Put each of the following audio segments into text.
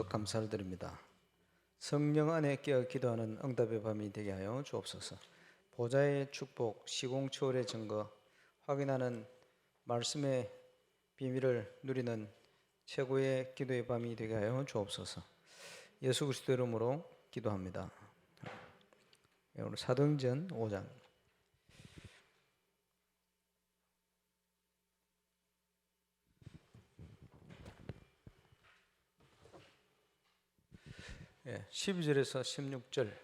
감사를 드립니다. 성령 안에 깨어 기도하는 응답의 밤이 되게 하여 주옵소서. 보좌의 축복, 시공초월의 증거, 확인하는 말씀의 비밀을 누리는 최고의 기도의 밤이 되게 하여 주옵소서. 예수 그리스도 이름으로 기도합니다. 오늘 사도행전 5장. 예, 12절에서 16절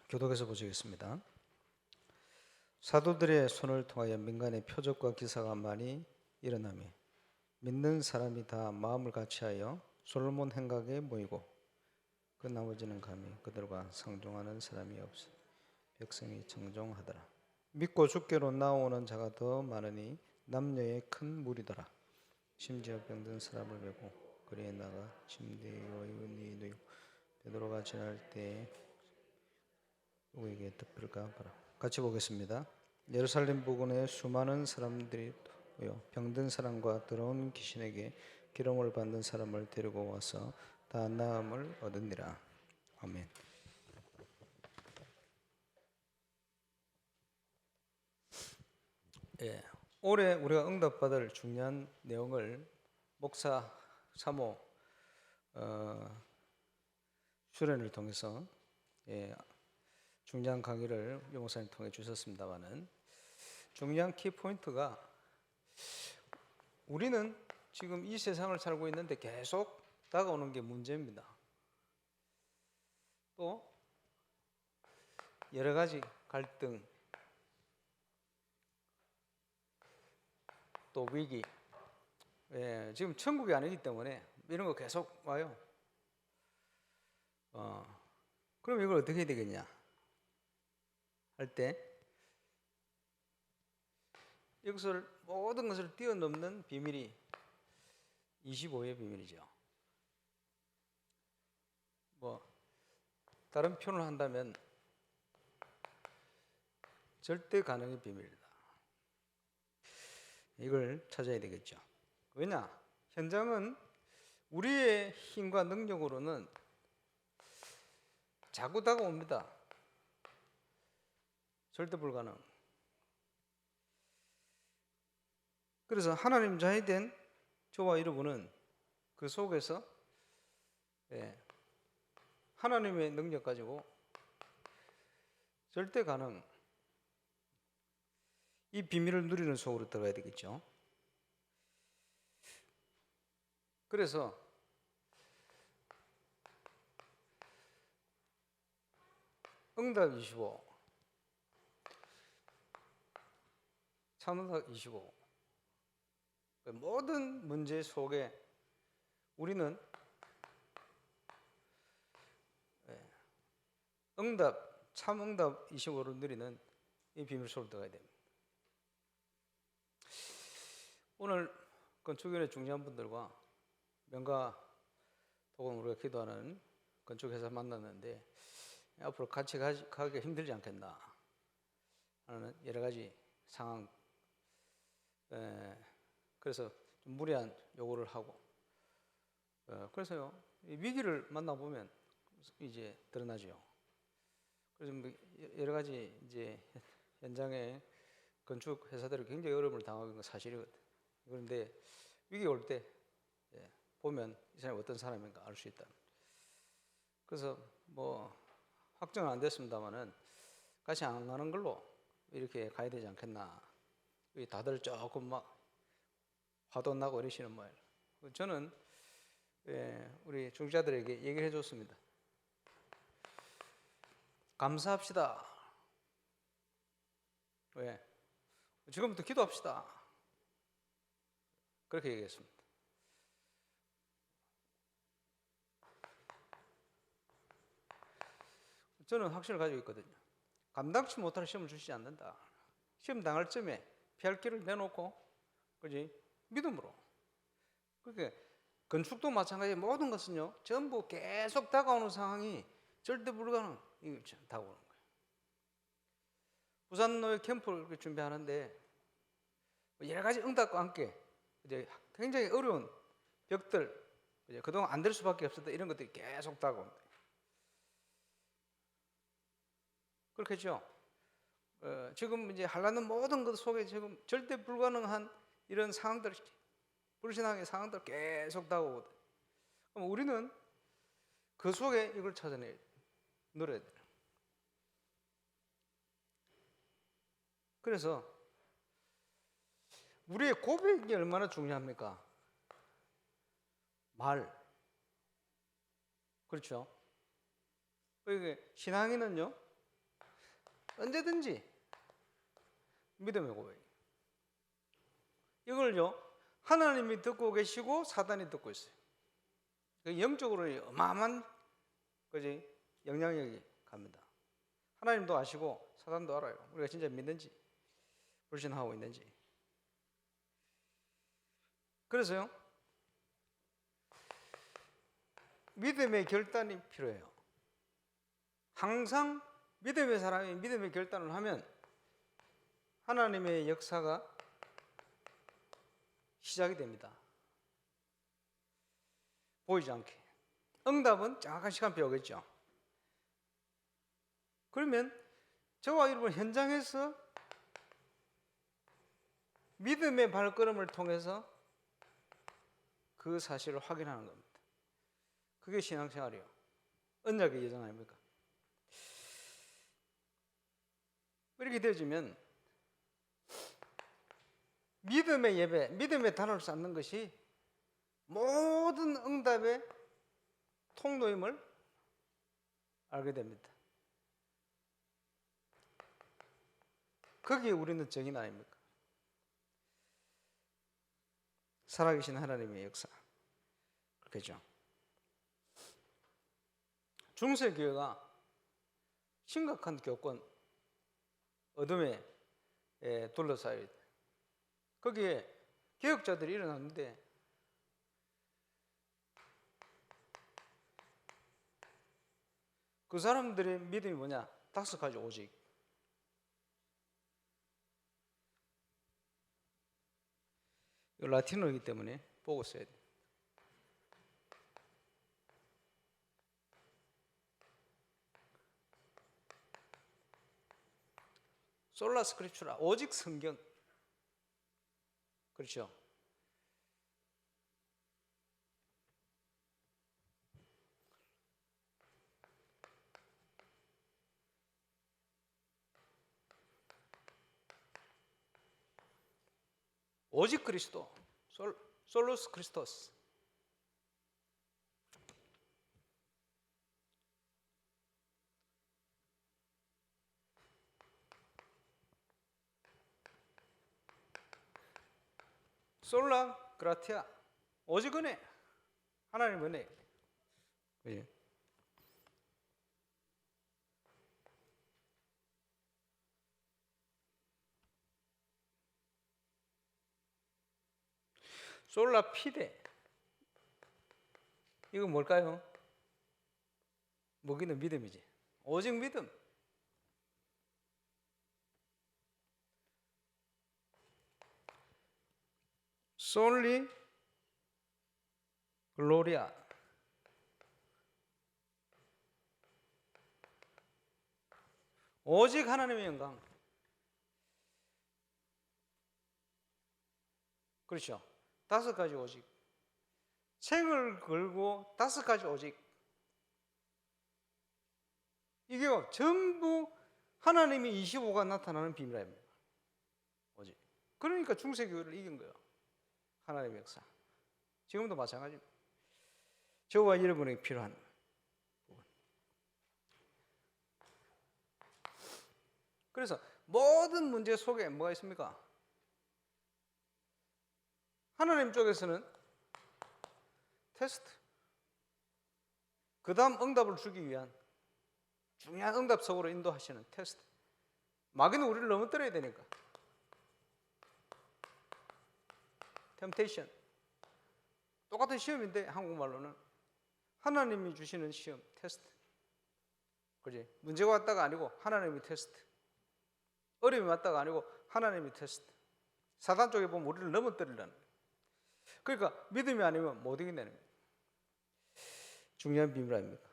교독해서 보시겠습니다. 사도들의 손을 통하여 민간의 표적과 기사가 많이 일어나며 믿는 사람이 다 마음을 같이하여 솔로몬 행각에 모이고 그 나머지는 감히 그들과 상종하는 사람이 없어 백성이 정종하더라. 믿고 주께로 나오는 자가 더 많으니 남녀의 큰 무리더라. 심지어 병든 사람을 베고 거리에 나가 침대에 누이고 베드로가 지날 때에 누구에게 덮을까 봐라. 같이 보겠습니다. 예루살렘 부근에 수많은 사람들이 병든 사람과 더러운 귀신에게 기름을 받는 사람을 데리고 와서 다 나음을 얻으니라. 아멘. 예, 올해 우리가 응답받을 중요한 내용을 목사 사모 수련을 통해서 중요한 강의를 유 목사님 통해 주셨습니다만은 중요한 키포인트가 우리는 지금 이 세상을 살고 있는데 계속 다가오는 게 문제입니다. 또 여러 가지 갈등, 또 위기, 지금 천국이 아니기 때문에 이런 거 계속 와요. 그럼 이걸 어떻게 해야 되겠냐 할 때 이것을 모든 것을 뛰어넘는 비밀이 25의 비밀이죠. 뭐 다른 표현을 한다면 절대 가능의 비밀이다. 이걸 찾아야 되겠죠. 왜냐? 현장은 우리의 힘과 능력으로는 자꾸 다가옵니다. 절대 불가능. 그래서 하나님 자녀된 저와 여러분은 그 속에서 하나님의 능력 가지고 절대 가능 이 비밀을 누리는 속으로 들어가야 되겠죠. 그래서 응답 25, 참응답 25 모든 문제 속에 우리는 응답, 참응답 25를 누리는 이 비밀 속으로 들어가야 됩니다. 오늘 건축위원회 중요한 분들과 명가 혹은 우리가 기도하는 건축회사 만났는데 앞으로 같이 가기가 힘들지 않겠나 하는 여러 가지 상황, 그래서 좀 무리한 요구를 하고, 그래서요 위기를 만나보면 이제 드러나죠. 그래서 여러 가지 이제 현장에 건축 회사들이 굉장히 어려움을 당하고 있는 건 사실이거든. 그런데 위기 올 때 보면 이 사람이 어떤 사람인가 알 수 있다. 그래서 뭐 확정은 안 됐습니다만은 같이 안 가는 걸로 이렇게 가야 되지 않겠나. 다들 조금 막 화도 나고 이러시는 모양이에요. 저는 우리 중자들에게 얘기를 해줬습니다. 감사합시다. 왜? 지금부터 기도합시다. 그렇게 얘기했습니다. 저는 확신을 가지고 있거든요. 감당치 못할 시험을 주시지 않는다. 시험 당할 쯤에 피할 길을 내놓고, 그지? 믿음으로. 그렇게 건축도 마찬가지. 모든 것은요, 전부 계속 다가오는 상황이 절대 불가능. 이거 다가오는 거예요. 부산노예 캠프를 준비하는데 여러 가지 응답과 함께 이제 굉장히 어려운 벽들, 그동안 안 될 수밖에 없었던 이런 것들이 계속 다가옵니다. 그렇겠죠? 지금 이제 하려는 모든 것 속에 지금 절대 불가능한 이런 상황들, 불신앙의 상황들 계속 다가오거든. 그럼 우리는 그 속에 이걸 찾아내야 돼. 누려야 돼. 그래서 우리의 고백이 얼마나 중요합니까? 말. 그렇죠? 신앙인은요, 언제든지 믿음의 고백. 이걸요, 하나님이 듣고 계시고 사단이 듣고 있어요. 영적으로 어마어마한 영향력이 갑니다. 하나님도 아시고 사단도 알아요. 우리가 진짜 믿는지 불신하고 있는지. 그래서요, 믿음의 결단이 필요해요. 항상 믿음의 사람이 믿음의 결단을 하면 하나님의 역사가 시작이 됩니다. 보이지 않게. 응답은 정확한 시간표에 오겠죠. 그러면 저와 여러분 현장에서 믿음의 발걸음을 통해서 그 사실을 확인하는 겁니다. 그게 신앙생활이에요. 언약의 여정 아닙니까? 이렇게 되어지면 믿음의 예배, 믿음의 단어를 쌓는 것이 모든 응답의 통로임을 알게 됩니다. 거기에 우리는 정인 아닙니까? 살아계신 하나님의 역사. 그렇겠죠? 중세교회가 심각한 교권, 어둠에 둘러싸여 있다. 거기에 개혁자들이 일어났는데 그 사람들의 믿음이 뭐냐? 5가지 오직. 이거 라틴어이기 때문에 보고 써야 돼요. 솔라 스크립추라, 오직 성경. 그렇죠? 오직 그리스도, 솔루스 크리스토스. 솔라 그라티아, 오직 은혜. 하나님 은혜. 예. 솔라 피데. 이건 뭘까요? 먹이는 믿음이지. 오직 믿음. 솔리 글로리아. 오직 하나님의 영광. 그렇죠? 5가지 오직. 생을 걸고 5가지 오직. 이게 전부 하나님이 25가 나타나는 비밀 아닙니까? 오직. 그러니까 중세교회를 이긴 거예요. 하나님의 역사. 지금도 마찬가지입니다. 저와 여러분에게 필요한 부분. 그래서 모든 문제 속에 뭐가 있습니까? 하나님 쪽에서는 테스트. 그 다음 응답을 주기 위한 중요한 응답 속으로 인도하시는 테스트. 마귀는 우리를 넘어뜨려야 되니까. 템테이션. 똑같은 시험인데 한국말로는 하나님이 주시는 시험, 테스트. 그지? 문제가 왔다가 아니고 하나님이 테스트. 어려움이 왔다가 아니고 하나님이 테스트. 사단 쪽에 보면 우리를 넘어뜨리려는. 그러니까 믿음이 아니면 못 이긴다는 거예요. 중요한 비밀 아닙니까?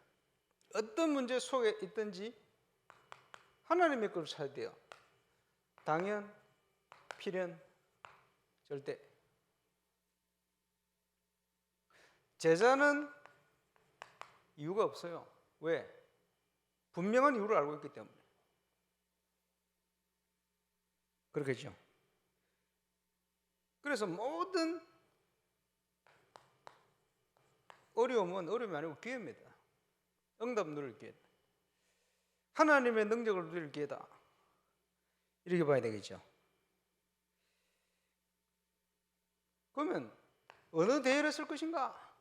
어떤 문제 속에 있든지 하나님의 걸 찾아야 돼요. 당연, 필연, 절대. 제자는 이유가 없어요. 왜? 분명한 이유를 알고 있기 때문에. 그렇겠죠. 그래서 모든 어려움은 어려움이 아니고 기회입니다. 응답 누릴 기회다. 하나님의 능력을 누릴 기회다. 이렇게 봐야 되겠죠. 그러면 어느 대열에 쓸 것인가?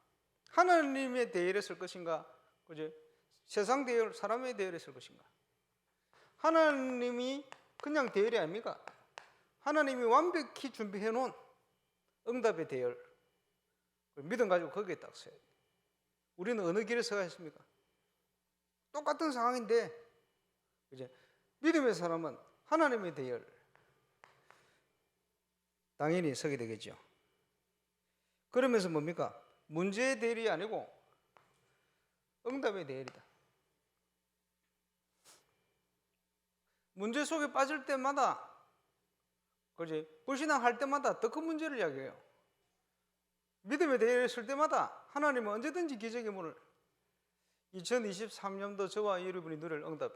하나님의 대열에 쓸 것인가? 그죠? 세상 대열, 사람의 대열에 쓸 것인가? 하나님이 그냥 대열이 아닙니까? 하나님이 완벽히 준비해 놓은 응답의 대열, 믿음 가지고 거기에 딱 서야 돼요. 우리는 어느 길에 서야 했습니까? 똑같은 상황인데, 이제 믿음의 사람은 하나님의 대열, 당연히 서게 되겠죠. 그러면서 뭡니까? 문제의 대열이 아니고 응답의 대열이다. 문제 속에 빠질 때마다, 그지? 불신앙할 때마다 더 큰 문제를 이야기해요. 믿음의 대열에 설 때마다 하나님은 언제든지 기적의 문을 2023년도 저와 여러분이 누릴 응답.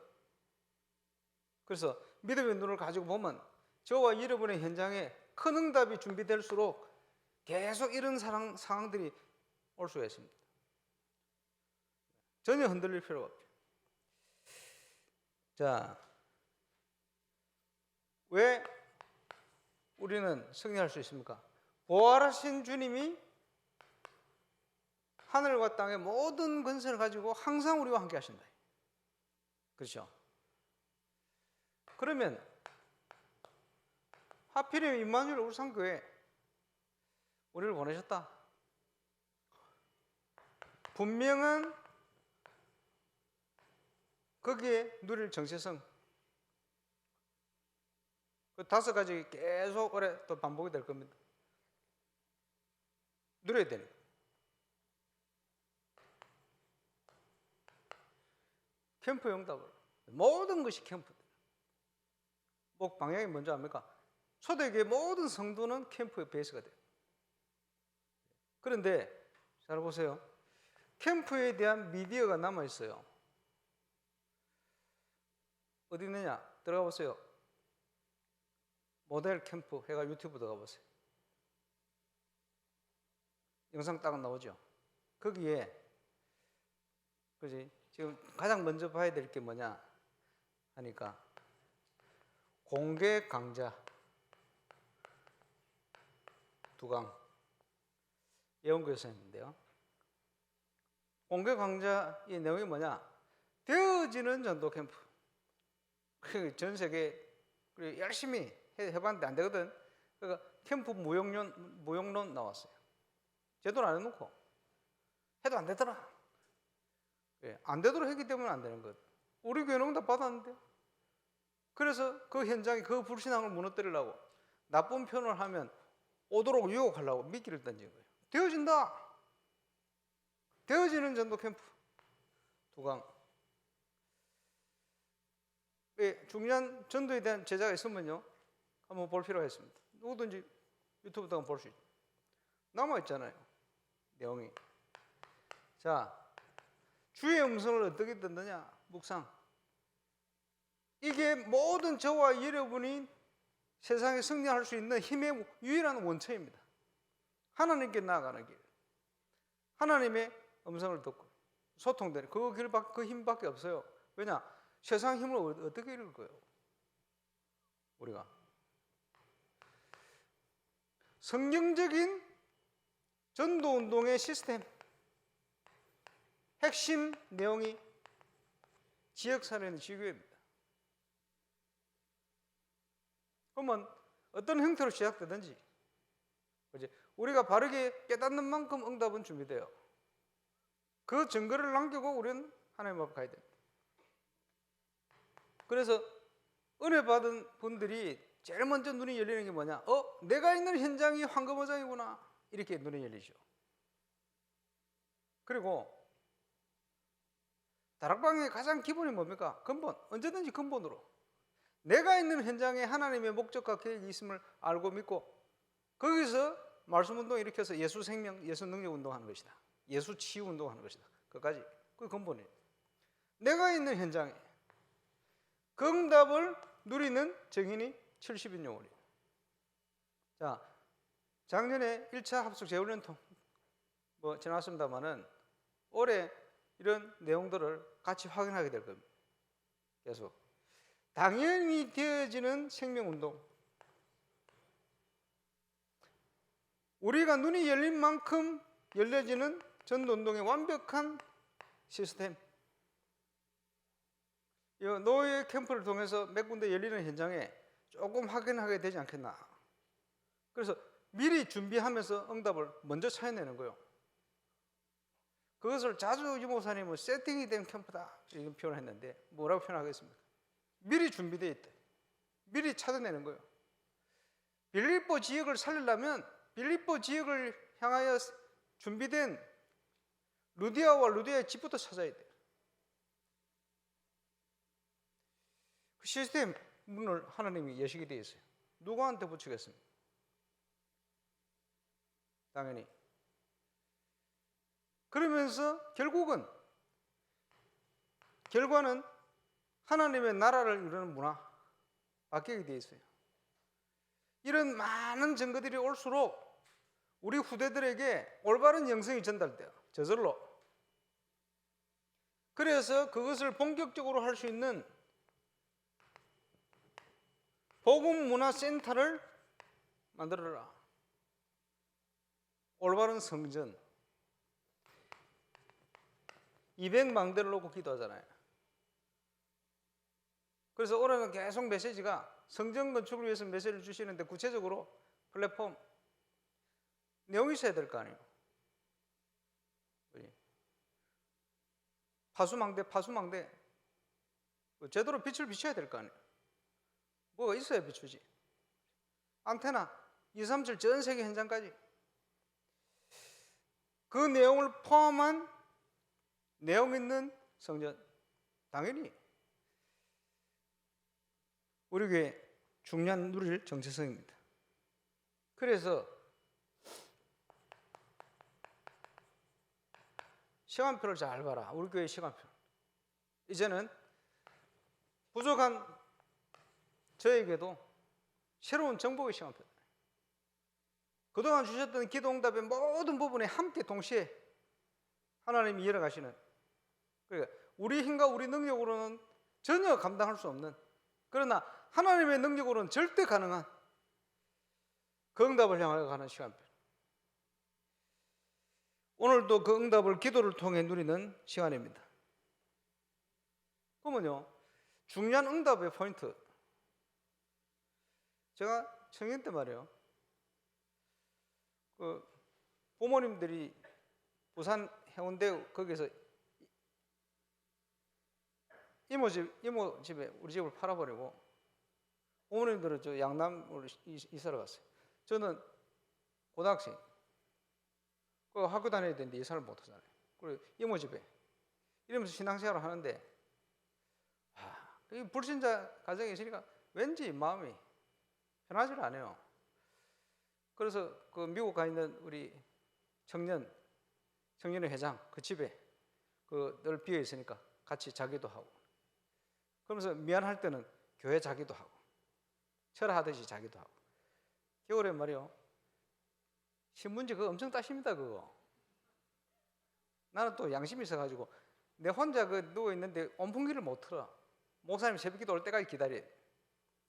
그래서 믿음의 눈을 가지고 보면 저와 여러분의 현장에 큰 응답이 준비될수록 계속 이런 상황들이 올 수가 있습니다. 전혀 흔들릴 필요가 없죠. 자, 왜 우리는 승리할 수 있습니까? 부활하신 주님이 하늘과 땅의 모든 권세를 가지고 항상 우리와 함께 하신다. 그렇죠? 그러면 하필이면 임마누엘 울산교회 우리를 보내셨다. 분명한 거기에 누릴 정체성, 그 5가지 계속 오래 또 반복이 될 겁니다. 누려야 되는 거예요. 캠프 응답을 모든 것이 캠프다. 뭐 방향이 뭔지 압니까? 초대교회 모든 성도는 캠프의 베이스가 돼요. 그런데 잘 보세요. 캠프에 대한 미디어가 남아 있어요. 어디 있느냐? 들어가 보세요. 모델 캠프 해가 유튜브 들어가 보세요. 영상 딱 나오죠. 거기에 그지? 지금 가장 먼저 봐야 될 게 뭐냐 하니까 공개 강좌 2강 예원교에서 했는데요. 공개 강좌의 내용이 뭐냐? 되어지는 전도 캠프. 전 세계 열심히 해봤는데 안 되거든. 그러니까 캠프 무용론 나왔어요. 제대로 안 해놓고 해도 안 되더라. 안 되도록 했기 때문에 안 되는 것. 우리 교회는 응답 받았는데. 그래서 그 현장에 그 불신앙을 무너뜨리려고 나쁜 표현을 하면 오도록 유혹하려고 미끼를 던진 거예요. 되어진다. 되어지는 전도 캠프 2강. 중요한 전도에 대한 제자가 있으면요 한번 볼 필요가 있습니다. 누구든지 유튜브 통해 볼 수 있죠. 남아있잖아요 내용이. 자, 주의 음성을 어떻게 듣느냐? 묵상. 이게 모든 저와 여러분이 세상에 승리할 수 있는 힘의 유일한 원천입니다. 하나님께 나아가는 길, 하나님의 음성을 듣고 소통되는 그 힘밖에 없어요. 왜냐? 세상 힘을 어떻게 이룰 거예요? 우리가 성경적인 전도운동의 시스템, 핵심 내용이 지역사회는 지교회입니다. 그러면 어떤 형태로 시작되든지 우리가 바르게 깨닫는 만큼 응답은 준비돼요. 그 증거를 남기고 우리는 하나님 앞에 가야 됩니다. 그래서 은혜 받은 분들이 제일 먼저 눈이 열리는 게 뭐냐? 내가 있는 현장이 황금어장이구나. 이렇게 눈이 열리죠. 그리고 다락방의 가장 기본이 뭡니까? 근본, 언제든지 근본으로 내가 있는 현장에 하나님의 목적과 계획이 있음을 알고 믿고 거기서 말씀 운동 일으켜서 예수 생명, 예수 능력 운동하는 것이다. 예수 치유 운동하는 것이다. 그까지 그 근본이에요. 내가 있는 현장에 그 응답을 누리는 증인이 70인 요원이에요. 자, 작년에 1차 합숙 재훈련통 지났습니다만은 올해 이런 내용들을 같이 확인하게 될 겁니다. 계속 당연히 되어지는 생명운동, 우리가 눈이 열린 만큼 열려지는 전도운동의 완벽한 시스템. 노예 캠프를 통해서 몇 군데 열리는 현장에 조금 확인하게 되지 않겠나. 그래서 미리 준비하면서 응답을 먼저 찾아내는 거예요. 그것을 자주 이 목사님은 세팅이 된 캠프다 이런 표현을 했는데 뭐라고 표현하겠습니까? 미리 준비되어 있다. 미리 찾아내는 거예요. 빌립보 지역을 살리려면 빌립보 지역을 향하여 준비된 루디아와 루디아의 집부터 찾아야 돼요. 그 시스템을 하나님이 예식이 되어 있어요. 누구한테 붙이겠습니까? 당연히. 그러면서 결과는 하나님의 나라를 이루는 문화 바뀌게 되어 있어요. 이런 많은 증거들이 올수록 우리 후대들에게 올바른 영성이 전달돼요. 저절로. 그래서 그것을 본격적으로 할 수 있는 복음문화센터를 만들어라. 올바른 성전 200망대를 놓고 기도하잖아요. 그래서 올해는 계속 메시지가 성전 건축을 위해서 메시지를 주시는데 구체적으로 플랫폼 내용이 있어야 될 거 아니에요. 파수망대 제대로 빛을 비춰야 될 거 아니에요. 뭐가 있어야 비추지. 안테나 237 전 세계 현장까지 그 내용을 포함한 내용 있는 성전, 당연히 우리 교회 중요한 누릴 정체성입니다. 그래서 시간표를 잘 봐라. 우리 교회 시간표. 이제는 부족한 저에게도 새로운 정복의 시간표. 그동안 주셨던 기도 응답의 모든 부분에 함께 동시에 하나님이 이어가시는, 그러니까 우리 힘과 우리 능력으로는 전혀 감당할 수 없는, 그러나 하나님의 능력으로는 절대 가능한 그 응답을 향하여 가는 시간표. 오늘도 그 응답을 기도를 통해 누리는 시간입니다. 그러면요, 중요한 응답의 포인트. 제가 청년 때 말이에요, 그 부모님들이 부산 해운대 거기서 이모 집에 우리 집을 팔아버리고 부모님들은 저 양남으로 이사를 갔어요. 저는 고등학생, 그 학교 다녀야 되는데 이사를 못 하잖아요. 그리고 이모 집에 이러면서 신앙생활을 하는데, 이 불신자 가정에 있으니까 왠지 마음이 편하지 않아요. 그래서 그 미국 가 있는 우리 청년회 회장 그 집에 그 늘 비어 있으니까 같이 자기도 하고, 그러면서 미안할 때는 교회 자기도 하고, 철하듯이 자기도 하고. 겨울에 말이요, 신문지 그거 엄청 따십니다. 그거 나는 또 양심이 있어가지고 내 혼자 그 누워 있는데 온풍기를 못 틀어. 목사님 새벽 기도 올 때까지 기다려.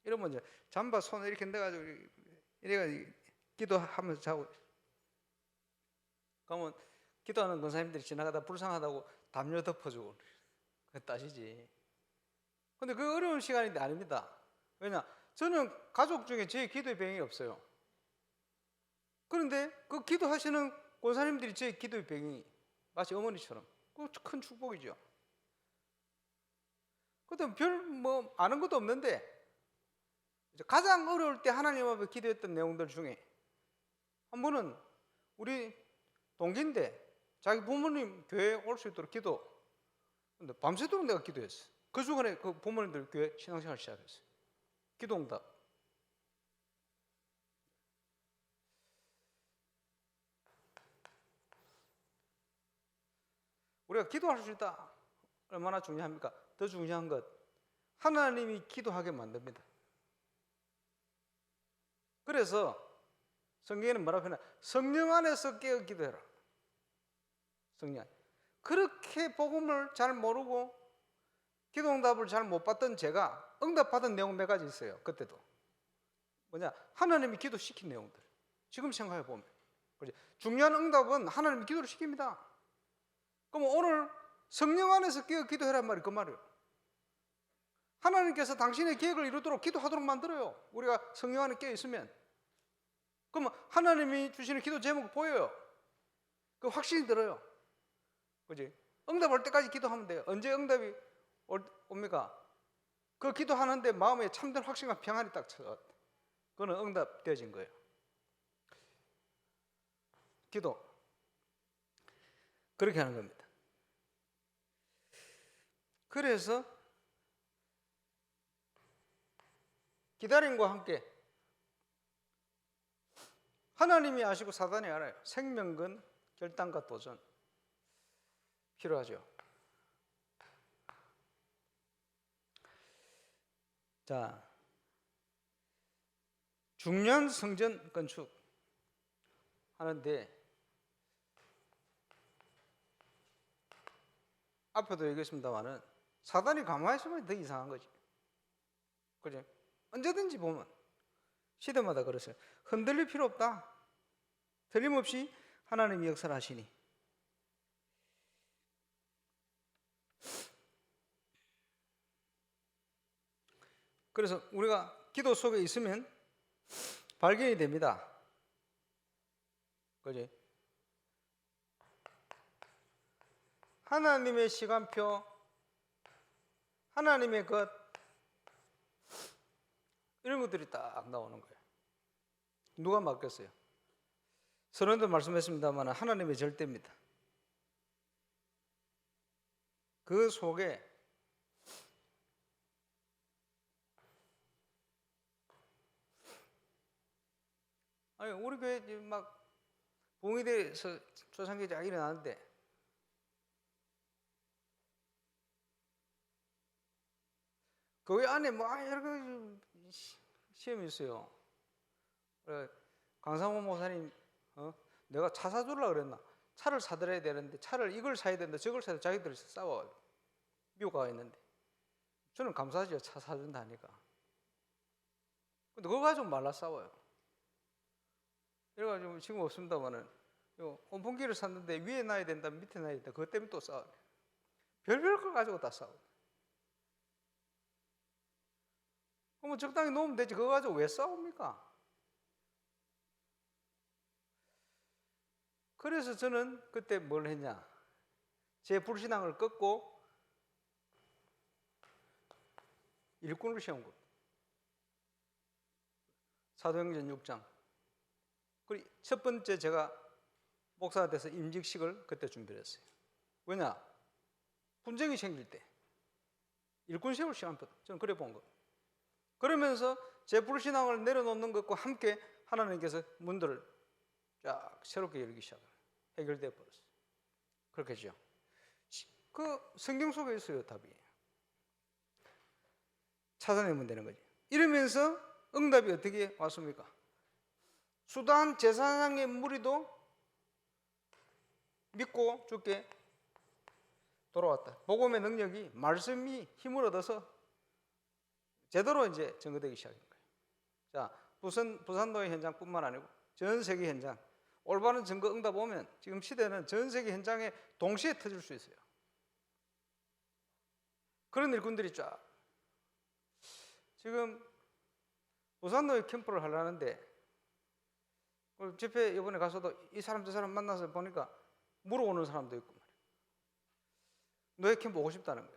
이러면 이제 잠바 손을 이렇게 넣어가지고 이래가지고 기도하면서 자고. 그러면 기도하는 권사님들이 지나가다 불쌍하다고 담요 덮어주고 그 따시지. 근데 그 어려운 시간인데 아닙니다. 왜냐, 저는 가족 중에 제 기도의 병이 없어요. 그런데 그 기도하시는 권사님들이 제 기도의 병이 마치 어머니처럼, 그 큰 축복이죠. 그때 별 아는 것도 없는데 가장 어려울 때 하나님 앞에 기도했던 내용들 중에 한 번은 우리 동기인데 자기 부모님 교회에 올 수 있도록 기도, 근데 밤새도록 내가 기도했어. 그 중간에 그 부모님들 교회 신앙생활 시작했어요. 기도응답. 우리가 기도할 수 있다. 얼마나 중요합니까? 더 중요한 것, 하나님이 기도하게 만듭니다. 그래서 성경에는 뭐라고 하나? 성령 안에서 깨어 기도해라. 성령 안에. 그렇게 복음을 잘 모르고 기도 응답을 잘 못 받던 제가 응답받은 내용 몇 가지 있어요. 그때도. 뭐냐? 하나님이 기도시킨 내용들. 지금 생각해 보면. 중요한 응답은 하나님이 기도를 시킵니다. 그럼 오늘 성령 안에서 깨어 기도해란 말이 그 말이에요. 하나님께서 당신의 계획을 이루도록 기도하도록 만들어요. 우리가 성령 안에 깨어 있으면. 그러면 하나님이 주시는 기도 제목 보여요. 그 확신이 들어요. 그지? 응답할 때까지 기도하면 돼요. 언제 응답이 옵니까? 그 기도하는데 마음에 참된 확신과 평안이 딱 찾아왔대. 그거는 응답되어진 거예요. 기도. 그렇게 하는 겁니다. 그래서 기다림과 함께 하나님이 아시고 사단이 알아요. 생명근, 결단과 도전 필요하죠. 자, 중요한 성전 건축 하는데 앞에도 얘기했습니다만은 사단이 가만히 있으면 더 이상한 거지. 그죠? 언제든지 보면 시대마다 그랬어요. 흔들릴 필요 없다. 틀림없이 하나님이 역사를 하시니. 그래서 우리가 기도 속에 있으면 발견이 됩니다. 그지? 하나님의 시간표, 하나님의 것, 이런 것들이 딱 나오는 거예요. 누가 맡겼어요? 선언도 말씀했습니다만 하나님의 절대입니다. 그 속에 아니 우리 교회 막 봉의대에서 조상계자 일어나는데 교회 안에 뭐 여러 가지 시험이 있어요. 강상호 목사님, 내가 차 사주려고 그랬나? 차를 사들여야 되는데 차를 이걸 사야 되는데 저걸 사야 돼. 자기들이 싸워요. 미국 가 있는데 저는 감사하죠. 차 사준다니까. 근데 그거 가지고 말라 싸워요. 이래가지고 지금 없습니다만은 온풍기를 샀는데 위에 놔야 된다, 밑에 놔야 된다. 그것 때문에 또 싸워요. 별별 걸 가지고 다 싸워요. 그러면 적당히 놓으면 되지. 그거 가지고 왜 싸웁니까? 그래서 저는 그때 뭘 했냐? 제 불신앙을 꺾고 일꾼을 세운 겁니다. 사도행전 6장. 그리고 첫 번째 제가 목사가 돼서 임직식을 그때 준비를 했어요. 왜냐? 분쟁이 생길 때 일꾼 세울 시간부터 저는 그래 본 거예요. 그러면서 제 불신앙을 내려놓는 것과 함께 하나님께서 문들을 쫙 새롭게 열기 시작해요. 해결되어 버렸어요. 그렇게 했죠. 그 성경 속에 있어요, 답이. 찾아내면 되는 거지. 이러면서 응답이 어떻게 왔습니까? 수단 제사장의 무리도 믿고 죽게 돌아왔다. 복음의 능력이, 말씀이 힘을 얻어서 제대로 이제 증거되기 시작한 거예요. 자, 부산노예 현장뿐만 아니고 전 세계 현장, 올바른 증거 응답 오면 지금 시대는 전 세계 현장에 동시에 터질 수 있어요. 그런 일꾼들이 쫙. 지금 부산노예 캠프를 하려는데 집회 이번에 가서도 이 사람 저 사람 만나서 보니까 물어오는 사람도 있고 말이에요. 노예 캠프 오고 싶다는 거예요.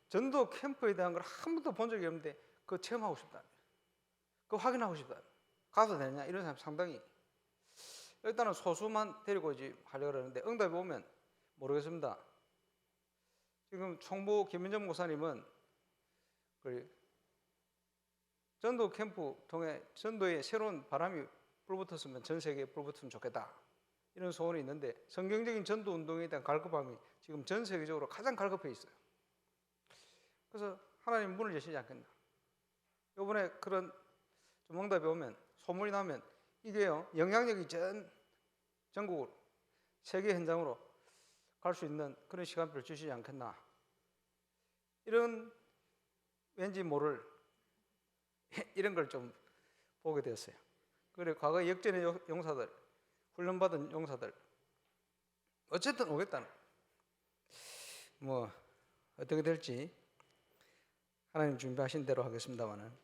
전도 캠프에 대한 걸 한 번도 본 적이 없는데 그거 체험하고 싶다는 거예요. 그거 확인하고 싶다는 거예요. 가도 되냐? 이런 사람 상당히. 일단은 소수만 데리고 이제 하려고 그러는데 응답이 오면 모르겠습니다. 지금 총무 김민정 목사님은 그 전도 캠프 통해 전도에 새로운 바람이 불붙었으면 전 세계에 불붙으면 좋겠다, 이런 소원이 있는데, 성경적인 전도 운동에 대한 갈급함이 지금 전 세계적으로 가장 갈급해 있어요. 그래서 하나님 문을 여시지 않겠나. 이번에 그런 좀 응답이 오면, 소문이 나면 이게요 영향력이 전국으로, 세계 현장으로 갈 수 있는 그런 시간표를 주시지 않겠나, 이런 왠지 모를 이런 걸 좀 보게 되었어요. 그래, 과거 역전의 용사들, 훈련받은 용사들 어쨌든 오겠다는, 뭐 어떻게 될지 하나님 준비하신 대로 하겠습니다만은,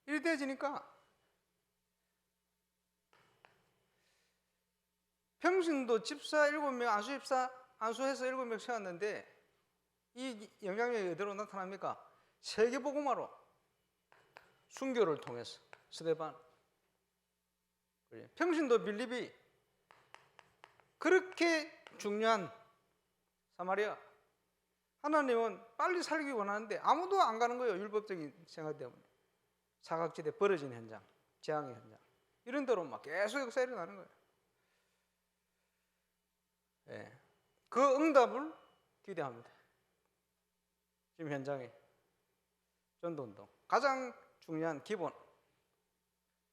이렇게 되어지니까 평신도 집사 7명, 안수해서 7명 세웠는데 이 영향력이 어디로 나타납니까? 세계복음화로, 순교를 통해서 스데반, 평신도 빌립이 그렇게 중요한 사마리아, 하나님은 빨리 살기 원하는데 아무도 안 가는 거예요. 율법적인 생각 때문에. 사각지대 벌어진 현장, 재앙의 현장, 이런 데로 막 계속 역사 일어나는 거예요. 예. 그 응답을 기대합니다. 지금 현장에 전도운동 가장 중요한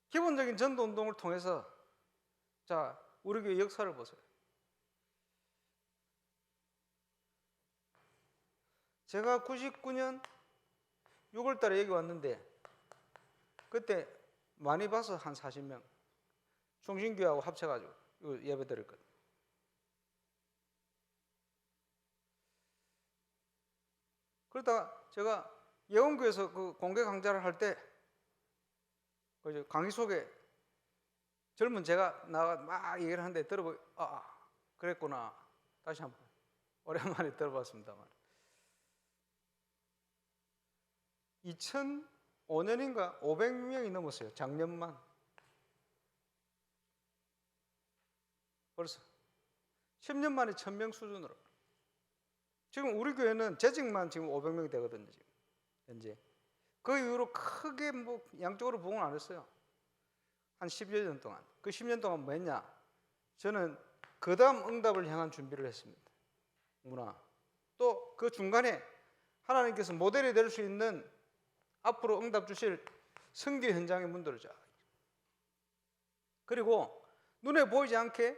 기본적인 전도운동을 통해서, 자, 우리 교회 역사를 보세요. 제가 99년 6월 달에 여기 왔는데 그때 많이 봐서 한 40명 충신교회하고 합쳐가지고 예배 드렸거든요. 그러다가 제가 예원교회에서 그 공개 강좌를 할 때 강의 속에 젊은 제가 나가 막 얘기를 하는데 들어보고, 그랬구나, 다시 한번 오랜만에 들어봤습니다만, 2005년인가 500명이 넘었어요. 작년만. 벌써 10년 만에 1000명 수준으로. 지금 우리 교회는 재직만 지금 500명이 되거든요. 지금 현재. 그 이후로 크게 뭐 양쪽으로 부흥을 안 했어요. 한 10여 년 동안. 그 10년 동안 뭐 했냐? 저는 그 다음 응답을 향한 준비를 했습니다. 문화. 또 그 중간에 하나님께서 모델이 될 수 있는 앞으로 응답 주실 선교 현장의 문들을 쫙. 그리고 눈에 보이지 않게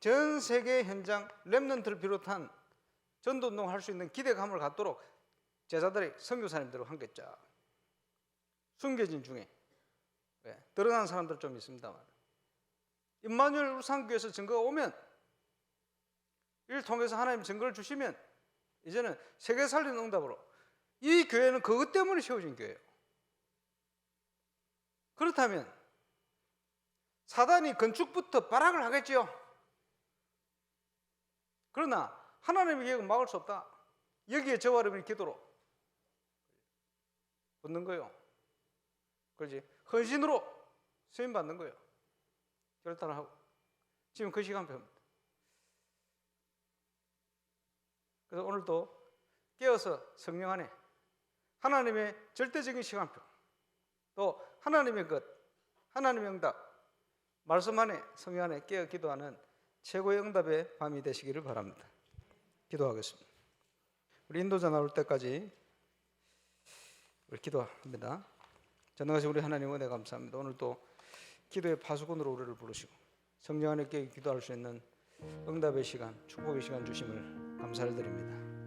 전 세계 현장 렘넌트를 비롯한 전도운동을 할 수 있는 기대감을 갖도록 제자들이, 선교사님들과 함께 쫙. 숨겨진 중에 드러난 사람들 좀 있습니다만, 임마누엘 울산교회에서 증거가 오면, 이를 통해서 하나님 증거를 주시면 이제는 세계 살리는 응답으로, 이 교회는 그것 때문에 세워진 교회예요. 그렇다면 사단이 건축부터 발악을 하겠지요. 그러나 하나님의 계획은 막을 수 없다. 여기에 저와 여러분의 기도로 붙는 거예요. 그렇지? 헌신으로 쓰임 받는 거예요. 결단을 하고. 지금 그 시간표입니다. 그래서 오늘도 깨어서 성령 안에 하나님의 절대적인 시간표, 또 하나님의 것, 하나님의 응답, 말씀 안에, 성령 안에 깨어 기도하는 최고의 응답의 밤이 되시기를 바랍니다. 기도하겠습니다. 우리 인도자 나올 때까지 우리 기도합니다. 전능하신 우리 하나님, 은혜 감사합니다. 오늘도 기도의 파수꾼으로 우리를 부르시고 성령 안에 깨어 기도할 수 있는 응답의 시간, 축복의 시간 주심을 감사를 드립니다.